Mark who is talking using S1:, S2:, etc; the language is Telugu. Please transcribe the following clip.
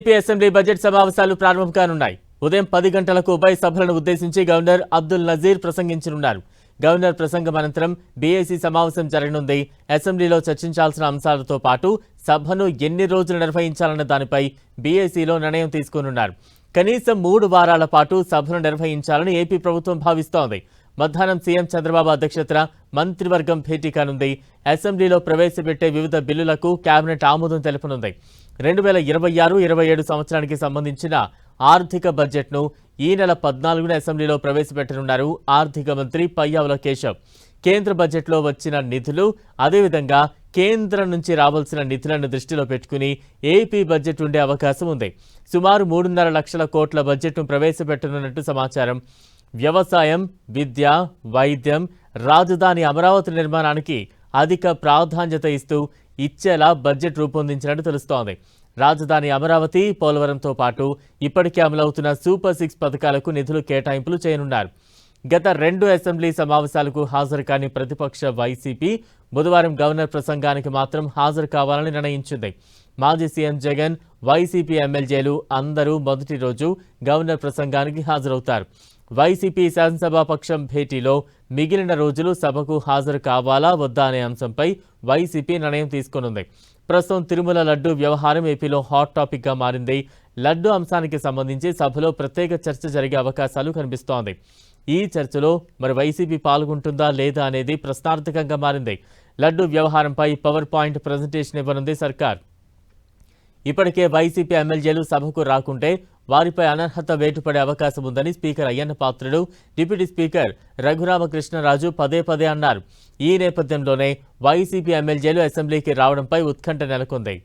S1: ఏపీ అసెంబ్లీ బడ్జెట్ సమావేశాలు ప్రారంభం కానున్నాయి. ఉదయం 10 గంటలకు ఉభయ సభలను ఉద్దేశించి గవర్నర్ అబ్దుల్ నజీర్ ప్రసంగించనున్నారు. గవర్నర్ ప్రసంగం అనంతరం బీఏసీ సమావేశం జరగనుంది. అసెంబ్లీలో చర్చించాల్సిన అంశాలతో పాటు సభను ఎన్ని రోజులు నిర్వహించాలన్న దానిపై బీఏసీలో నిర్ణయం తీసుకోనున్నారు. కనీసం 3 వారాల పాటు సభను నిర్వహించాలని ఏపీ ప్రభుత్వం భావిస్తోంది. మధ్యాహ్నం సీఎం చంద్రబాబు అధ్యక్షతన మంత్రివర్గం భేటీ కానుంది. అసెంబ్లీలో ప్రవేశపెట్టే వివిధ బిల్లులకు కేబినెట్ ఆమోదం తెలుపనుంది. 2026-27 సంవత్సరానికి సంబంధించిన ఆర్థిక బడ్జెట్ను ఈ నెల 14న అసెంబ్లీలో ప్రవేశపెట్టనున్నారు ఆర్థిక మంత్రి పయ్యావుల కేశవ్. కేంద్ర బడ్జెట్లో వచ్చిన నిధులు, అదేవిధంగా కేంద్రం నుంచి రావాల్సిన నిధులను దృష్టిలో పెట్టుకుని ఏపీ బడ్జెట్ ఉండే అవకాశం ఉంది. సుమారు 3.5 లక్షల కోట్ల బడ్జెట్ను ప్రవేశపెట్టనున్నట్టు సమాచారం. వ్యవసాయం, విద్య, వైద్యం, రాజధాని అమరావతి నిర్మాణానికి అధిక ప్రాధాన్యత ఇచ్చేలా బడ్జెట్ రూపొందించినట్టు తెలుస్తోంది. రాజధాని అమరావతి, పోలవరంతో పాటు ఇప్పటికే అమలవుతున్న సూపర్ 6 పథకాలకు నిధులు కేటాయింపులు చేయనున్నారు. గత 2 అసెంబ్లీ సమావేశాలకు హాజరు కాని ప్రతిపక్ష వైసీపీ బుధవారం గవర్నర్ ప్రసంగానికి మాత్రం హాజరు కావాలని నిర్ణయించింది. మాజీ సీఎం జగన్, వైసీపీ ఎమ్మెల్యేలు అందరూ మొదటి రోజు గవర్నర్ ప్రసంగానికి హాజరవుతారు. వైసీపీ శాసనసభాపక్షం భేటీలో మిగిలిన రోజులు సభకు హాజరు కావాలా వద్దా అనే అంశంపై వైసీపీ నిర్ణయం తీసుకోనుంది. ప్రస్తుతం తిరుమల లడ్డూ వ్యవహారం ఏపీలో హాట్ టాపిక్గా మారింది. లడ్డూ అంశానికి సంబంధించి సభలో ప్రత్యేక చర్చ జరిగే అవకాశాలు కనిపిస్తోంది. ఈ చర్చలో మరి వైసీపీ పాల్గొంటుందా లేదా అనేది ప్రశ్నార్థకంగా మారింది. లడ్డూ వ్యవహారంపై పవర్ పాయింట్ ప్రజెంటేషన్ ఇవ్వనుంది సర్కార్. ఇప్పటికే వైసీపీ ఎమ్మెల్యేలు సభకు రాకుంటే వారిపై అనర్హత వేటు పడే అవకాశం ఉందని speaker Ayyanna Patrudu, deputy speaker Raghuramakrishnaraju పదే అన్నారు. ఈ నేపథ్యంలోనే వైసీపీ ఎమ్మెల్యేలు అసెంబ్లీకి రావడంపై ఉత్కంఠ నెలకొంది.